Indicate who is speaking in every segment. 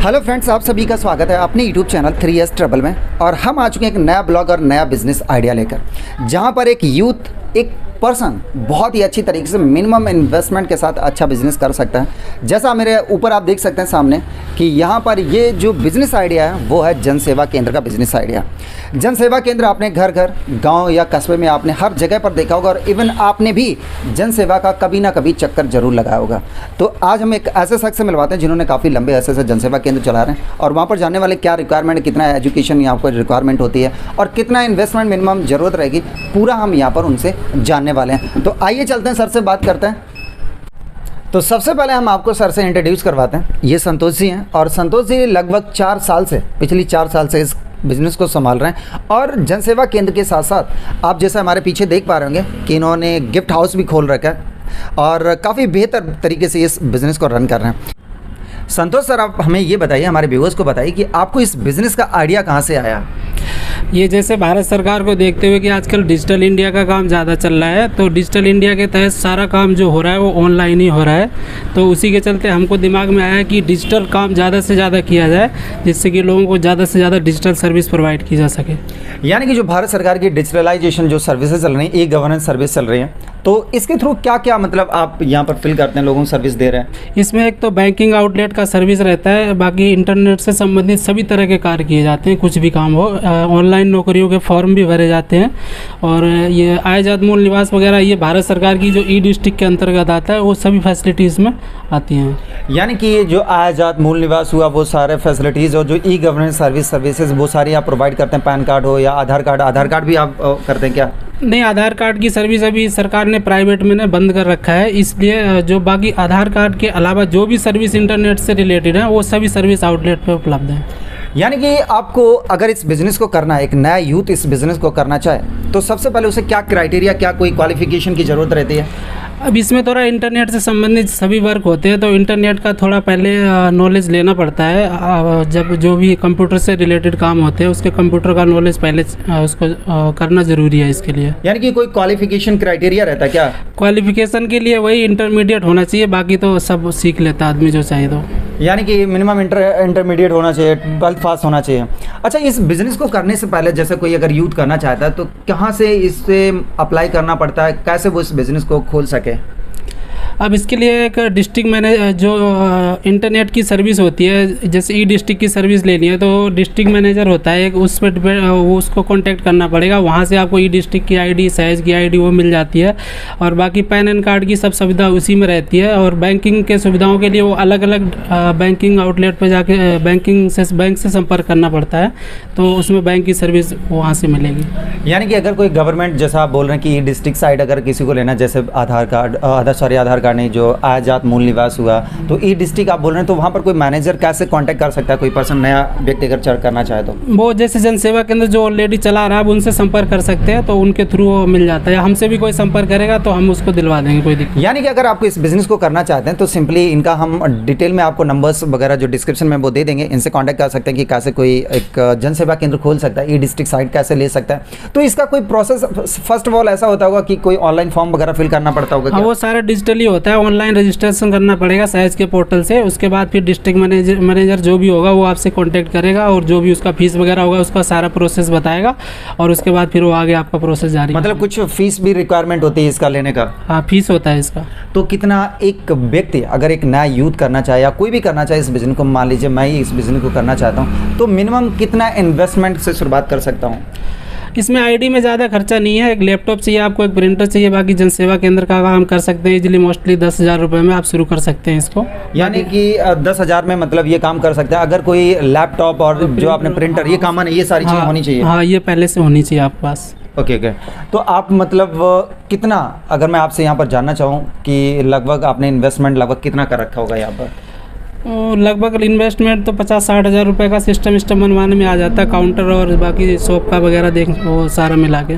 Speaker 1: Hello friends, आप सभी का स्वागत है अपने यूट्यूब चैनल 3S ट्रबल में। और हम आ चुके हैं एक नया ब्लॉग और नया बिजनेस आइडिया लेकर, जहां पर एक यूथ, एक पर्सन बहुत ही अच्छी तरीके से मिनिमम इन्वेस्टमेंट के साथ अच्छा बिजनेस कर सकता है। जैसा मेरे ऊपर आप देख सकते हैं सामने कि यहाँ पर ये जो बिज़नेस आइडिया है वो है जन सेवा केंद्र का बिज़नेस आइडिया। जन सेवा केंद्र आपने घर घर, गांव या कस्बे में आपने हर जगह पर देखा होगा, और इवन आपने भी जन सेवा का कभी ना कभी चक्कर जरूर लगाया होगा। तो आज हम एक ऐसे शख्स से मिलवाते हैं जिन्होंने काफ़ी लंबे अरसे से जन सेवा केंद्र चला रहे हैं, और वहाँ पर जाने वाले क्या रिक्वायरमेंट, कितना एजुकेशन यहाँ पर रिक्वायरमेंट होती है और कितना इन्वेस्टमेंट मिनिमम ज़रूरत रहेगी, पूरा हम यहाँ पर उनसे जानने वाले हैं। तो आइए चलते हैं, सर से बात करते हैं। तो सबसे पहले हम आपको सर से इंट्रोड्यूस करवाते हैं। ये संतोष जी हैं, और संतोष जी लगभग पिछली 4 साल से इस बिज़नेस को संभाल रहे हैं। और जनसेवा केंद्र के साथ साथ आप जैसा हमारे पीछे देख पा रहे होंगे कि इन्होंने गिफ्ट हाउस भी खोल रखा है और काफ़ी बेहतर तरीके से इस बिज़नेस को रन कर रहे हैं। संतोष सर, आप हमें ये बताइए, हमारे व्यूअर्स को बताइए कि आपको इस बिज़नेस का आइडिया कहाँ से आया?
Speaker 2: ये जैसे भारत सरकार को देखते हुए कि आजकल डिजिटल इंडिया का काम ज़्यादा चल रहा है, तो डिजिटल इंडिया के तहत सारा काम जो हो रहा है वो ऑनलाइन ही हो रहा है। तो उसी के चलते हमको दिमाग में आया कि डिजिटल काम ज़्यादा से ज़्यादा किया जाए, जिससे कि लोगों को ज़्यादा से ज़्यादा डिजिटल सर्विस प्रोवाइड की जा सके।
Speaker 1: यानी कि जो भारत सरकार की डिजिटलाइजेशन जो सर्विसेज चल रही हैं, ई गवर्नेंस सर्विस चल रही है, तो इसके थ्रू क्या क्या मतलब आप यहाँ पर फिल करते हैं, लोगों को सर्विस दे रहे हैं?
Speaker 2: इसमें एक तो बैंकिंग आउटलेट का सर्विस रहता है, बाकी इंटरनेट से संबंधित सभी तरह के कार्य किए जाते हैं, कुछ भी काम हो। ऑनलाइन नौकरियों के फॉर्म भी भरे जाते हैं, और ये आयाजात मूल निवास वगैरह ये भारत सरकार की जो ई डिस्ट्रिक्ट के अंतर्गत आता है, वो सभी फैसिलिटीज़ में आती हैं।
Speaker 1: यानी कि जो आयाजात मूल निवास हुआ, वो सारे फैसिलिटीज़ और जो ई गवर्नेंस सर्विसेज वो सारी आप प्रोवाइड करते हैं? पैन कार्ड हो या आधार कार्ड भी आप करते हैं क्या?
Speaker 2: नहीं, आधार कार्ड की सर्विस अभी सरकार ने प्राइवेट में बंद कर रखा है, इसलिए जो बाकी आधार कार्ड के अलावा जो भी सर्विस इंटरनेट से रिलेटेड है वो सभी सर्विस आउटलेट पे उपलब्ध है।
Speaker 1: यानी कि आपको अगर इस बिज़नेस को करना है, एक नया यूथ इस बिज़नेस को करना चाहे, तो सबसे पहले उसे क्या क्राइटेरिया, क्या कोई क्वालिफिकेशन की ज़रूरत रहती है?
Speaker 2: अब इसमें थोड़ा इंटरनेट से संबंधित सभी वर्क होते हैं, तो इंटरनेट का थोड़ा पहले नॉलेज लेना पड़ता है। जब जो भी कंप्यूटर से रिलेटेड काम होते हैं उसके कंप्यूटर का नॉलेज पहले उसको करना ज़रूरी है इसके लिए।
Speaker 1: यानी कि कोई क्वालिफिकेशन क्राइटेरिया रहता है क्या?
Speaker 2: क्वालिफिकेशन के लिए वही इंटरमीडिएट होना चाहिए, बाकी तो सब सीख लेता आदमी जो चाहिए। तो
Speaker 1: यानी कि मिनिमम इंटरमीडिएट होना चाहिए, 12th पास होना चाहिए। अच्छा, इस बिज़नेस को करने से पहले जैसे कोई अगर यूथ करना चाहता है तो कहाँ से इससे अप्लाई करना पड़ता है, कैसे वो इस बिज़नेस को खोल सके?
Speaker 2: अब इसके लिए एक डिस्ट्रिक्ट मैनेजर, जो इंटरनेट की सर्विस होती है, जैसे ई डिस्ट्रिक्ट की सर्विस लेनी है तो डिस्ट्रिक्ट मैनेजर होता है एक, उस पर वो उसको कांटेक्ट करना पड़ेगा। वहाँ से आपको ई डिस्ट्रिक्ट की आईडी, सहज की आईडी वो मिल जाती है, और बाकी पैन एंड कार्ड की सब सुविधा उसी में रहती है। और बैंकिंग के सुविधाओं के लिए वो अलग अलग बैंकिंग आउटलेट पर जाके बैंक से संपर्क करना पड़ता है, तो उसमें बैंक की सर्विस वहाँ से मिलेगी।
Speaker 1: यानी कि अगर कोई गवर्नमेंट, जैसा आप बोल रहे हैं कि ई डिस्ट्रिक्ट साइड अगर किसी को लेना, जैसे आधार कार्ड नहीं, जो आयाजात मूल निवास हुआ, तो ई डिस्ट्रिक्ट आप बोल रहे हैं, तो वहाँ पर कोई मैनेजर कैसे कांटेक्ट कर सकता है, कोई पर्सन नया व्यक्ति अगर चर्चा करना चाहे तो?
Speaker 2: वो जैसे जनसेवा केंद्र जो ऑलरेडी चला रहा है उनसे संपर्क कर सकते हैं, तो उनके थ्रू वो मिल जाता है। हमसे भी कोई संपर्क करेगा तो हम उसको दिलवा देंगे, कोई दिक्कत।
Speaker 1: यानी कि अगर आपको इस बिज़नेस को करना चाहते हैं तो सिंपली इनका हम डिटेल में आपको नंबर्स वगैरह जो डिस्क्रिप्शन में वो दे देंगे, इनसे कॉन्टैक्ट कर सकते हैं कि कैसे कोई एक जनसेवा केंद्र खोल सकता है, ई डिस्ट्रिक्ट साइट कैसे ले सकता है। तो इसका कोई प्रोसेस फर्स्ट ऑफ ऑल ऐसा होता होगा कि कोई ऑनलाइन फॉर्म वगैरह फिल करना पड़ता होगा?
Speaker 2: वो सारा डिजिटली होता है, ऑनलाइन रजिस्ट्रेशन करना पड़ेगा सहज के पोर्टल से। उसके बाद फिर डिस्ट्रिक्ट मैनेजर जो भी होगा वो आपसे कांटेक्ट करेगा, और जो भी उसका फीस वगैरह होगा उसका सारा प्रोसेस बताएगा, और उसके बाद फिर वो आगे आपका प्रोसेस जारी।
Speaker 1: मतलब कुछ फीस भी रिक्वायरमेंट होती है इसका लेने का?
Speaker 2: हाँ, फीस होता है इसका।
Speaker 1: तो कितना एक व्यक्ति अगर एक नया यूथ करना चाहे या कोई भी करना चाहे इस बिजनेस को, मान लीजिए मैं ही इस बिजनेस को करना चाहता हूँ, तो मिनिमम कितना इन्वेस्टमेंट से शुरुआत कर सकता हूँ?
Speaker 2: इसमें आईडी में ज़्यादा खर्चा नहीं है, एक लैपटॉप चाहिए आपको, एक प्रिंटर चाहिए, बाकी जनसेवा केंद्र का काम कर सकते हैं इजीली। मोस्टली 10,000 रुपये में आप शुरू कर सकते हैं इसको।
Speaker 1: यानी कि 10,000 में मतलब ये काम कर सकते हैं। अगर कोई लैपटॉप और जो आपने प्रिंटर, ये कॉमन है, ये सारी चीज़ें होनी चाहिए?
Speaker 2: हाँ, ये पहले से होनी चाहिए आपके पास।
Speaker 1: ओके। तो आप मतलब कितना, अगर मैं आपसे यहाँ पर जानना चाहूँ कि लगभग आपने इन्वेस्टमेंट लगभग कितना कर रखा होगा यहाँ पर?
Speaker 2: लगभग इन्वेस्टमेंट तो 50-60 हज़ार रुपये का सिस्टम बनवाने में आ जाता है, काउंटर और बाकी शॉप का वगैरह देख वो सारा मिला के।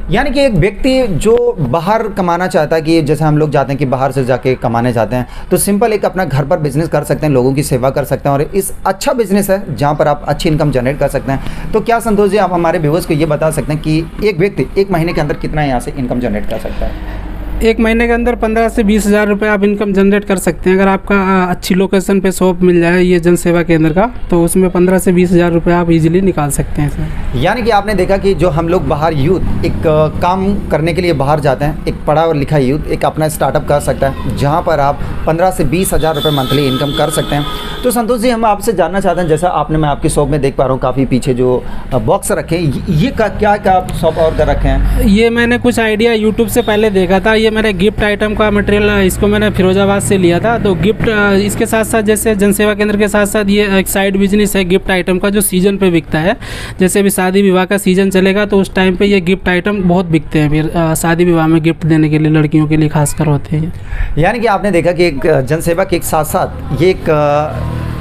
Speaker 1: यानी कि एक व्यक्ति जो बाहर कमाना चाहता है, कि जैसे हम लोग जाते हैं कि बाहर से जाके कमाने जाते हैं, तो सिंपल एक अपना घर पर बिजनेस कर सकते हैं, लोगों की सेवा कर सकते हैं, और इस अच्छा बिजनेस है जहां पर आप अच्छी इनकम जनरेट कर सकते हैं। तो क्या संतोष जी आप हमारे व्यूअर्स को ये बता सकते हैं कि एक व्यक्ति एक महीने के अंदर कितना यहाँ से इनकम जनरेट कर सकता है?
Speaker 2: एक महीने के अंदर 15 से 20 हज़ार रुपये आप इनकम जनरेट कर सकते हैं। अगर आपका अच्छी लोकेशन पे शॉप मिल जाए ये जन सेवा केंद्र का, तो उसमें 15 से 20 हज़ार रुपये आप इजीली निकाल सकते हैं इसमें।
Speaker 1: यानी कि आपने देखा कि जो हम लोग बाहर यूथ एक काम करने के लिए बाहर जाते हैं, एक पढ़ा और लिखा यूथ एक अपना स्टार्टअप कर सकता है जहाँ पर आप 15 से 20 हज़ार रुपये मंथली इनकम कर सकते हैं। तो संतोष जी, हम आपसे जानना चाहते हैं, जैसा आपने मैं आपकी शॉप में देख पा रहा हूँ काफ़ी पीछे जो बॉक्स रखे हैं, ये क्या शॉप और कर रखे हैं?
Speaker 2: ये मैंने कुछ आइडिया यूट्यूब से पहले देखा था। ये मेरे गिफ्ट आइटम का मटेरियल, इसको मैंने फिरोजाबाद से लिया था। तो गिफ्ट इसके साथ साथ जैसे जनसेवा केंद्र के साथ साथ ये एक साइड बिजनेस है गिफ्ट आइटम का, जो सीजन पे बिकता है। जैसे अभी शादी विवाह का सीजन चलेगा तो उस टाइम पे ये गिफ्ट आइटम बहुत बिकते हैं। फिर शादी विवाह में गिफ्ट देने के लिए लड़कियों के लिए खासकर होते हैं।
Speaker 1: यानी कि आपने देखा कि एक जनसेवा के एक साथ साथ ये एक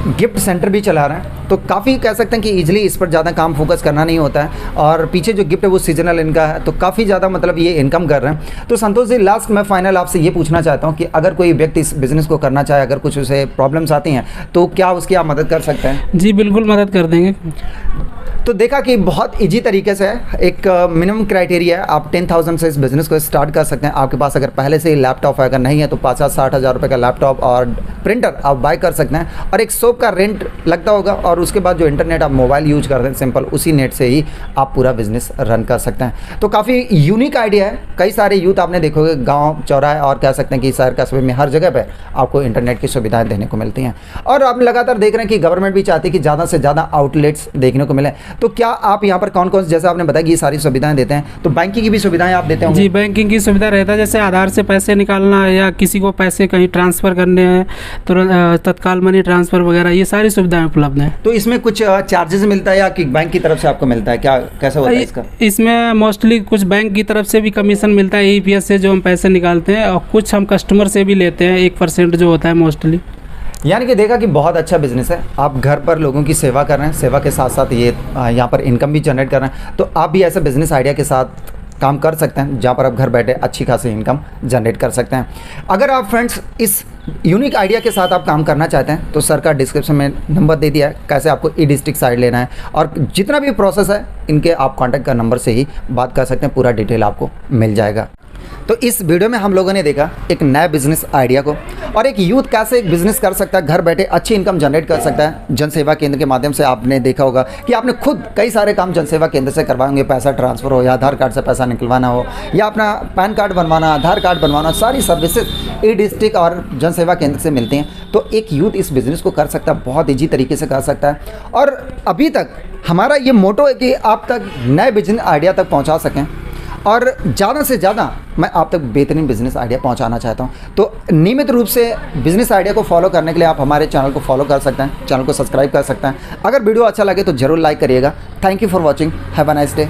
Speaker 1: गिफ्ट सेंटर भी चला रहे हैं, तो काफ़ी कह सकते हैं कि इजीली इस पर ज़्यादा काम फोकस करना नहीं होता है। और पीछे जो गिफ्ट है वो सीजनल इनका है, तो काफ़ी ज़्यादा मतलब ये इनकम कर रहे हैं। तो संतोष जी, लास्ट मैं फाइनल आपसे ये पूछना चाहता हूँ कि अगर कोई व्यक्ति इस बिज़नेस को करना चाहे, अगर कुछ उसे प्रॉब्लम्स आती हैं, तो क्या उसकी आप मदद कर सकते हैं?
Speaker 2: जी बिल्कुल मदद कर देंगे।
Speaker 1: तो देखा कि बहुत इजी तरीके से एक मिनिमम क्राइटेरिया है, आप 10,000 से इस बिज़नेस को स्टार्ट कर सकते हैं। आपके पास अगर पहले से ही लैपटॉप है, अगर नहीं है तो 50-60 हज़ार रुपये का लैपटॉप और प्रिंटर आप बाय कर सकते हैं। और एक शॉप का रेंट लगता होगा, और उसके बाद जो इंटरनेट आप मोबाइल यूज करते हैं सिंपल, उसी नेट से ही आप पूरा बिज़नेस रन कर सकते हैं। तो काफ़ी यूनिक आइडिया है। कई सारे यूथ आपने देखोगे गाँव चौराहे और कह सकते हैं कि शहर कस्बे में हर जगह पर आपको इंटरनेट की सुविधाएँ देने को मिलती हैं। और आप लगातार देख रहे हैं कि गवर्नमेंट भी चाहती है कि ज़्यादा से ज़्यादा आउटलेट्स देखने को मिले। तो क्या आप यहाँ पर कौन कौन, जैसे आपने बताया कि ये सारी सुविधाएं देते हैं, तो बैंकिंग की भी सुविधाएं आप देते होंगे?
Speaker 2: जी बैंकिंग की सुविधा रहता है। जैसे आधार से पैसे निकालना या किसी को पैसे कहीं ट्रांसफ़र करने हैं, तुरंत तत्काल मनी ट्रांसफ़र वगैरह, ये सारी सुविधाएं उपलब्ध हैं।
Speaker 1: तो इसमें कुछ चार्जेस मिलता है या कि बैंक की तरफ से आपको मिलता है, क्या कैसा होता है इसका?
Speaker 2: इसमें मोस्टली कुछ बैंक की तरफ से भी कमीशन मिलता है EPS से जो हम पैसे निकालते हैं, और कुछ हम कस्टमर से भी लेते हैं, 1% जो होता है मोस्टली।
Speaker 1: यानी कि देखा कि बहुत अच्छा बिजनेस है। आप घर पर लोगों की सेवा कर रहे हैं, सेवा के साथ साथ ये यहाँ पर इनकम भी जनरेट कर रहे हैं। तो आप भी ऐसे बिजनेस आइडिया के साथ काम कर सकते हैं जहाँ पर आप घर बैठे अच्छी खासी इनकम जनरेट कर सकते हैं। अगर आप फ्रेंड्स इस यूनिक आइडिया के साथ आप काम करना चाहते हैं तो सर का डिस्क्रिप्शन में नंबर दे दिया है, कैसे आपको ई-डिस्ट्रिक्ट साइड लेना है, और जितना भी प्रोसेस है इनके आप कॉन्टैक्ट का नंबर से ही बात कर सकते हैं, पूरा डिटेल आपको मिल जाएगा। तो इस वीडियो में हम लोगों ने देखा एक नया बिजनेस आइडिया को, और एक यूथ कैसे एक बिजनेस कर सकता है, घर बैठे अच्छी इनकम जनरेट कर सकता है। जनसेवा केंद्र के माध्यम से आपने देखा होगा कि आपने खुद कई सारे काम जनसेवा केंद्र से करवाए होंगे, पैसा ट्रांसफ़र हो या आधार कार्ड से पैसा निकलवाना हो या अपना पैन कार्ड बनवाना, आधार कार्ड बनवाना, सारी सर्विसेज ई-डिस्ट्रिक्ट और जनसेवा केंद्र से मिलती हैं। तो एक यूथ इस बिज़नेस को कर सकता है, बहुत ईजी तरीके से कर सकता है। और अभी तक हमारा ये मोटो है कि आप तक नए बिजनेस आइडिया तक पहुँचा सकें, और ज़्यादा से ज़्यादा मैं आप तक बेहतरीन बिजनेस आइडिया पहुंचाना चाहता हूं। तो नियमित रूप से बिजनेस आइडिया को फॉलो करने के लिए आप हमारे चैनल को फॉलो कर सकते हैं, चैनल को सब्सक्राइब कर सकते हैं। अगर वीडियो अच्छा लगे तो ज़रूर लाइक करिएगा। Thank you for watching. Have a nice day.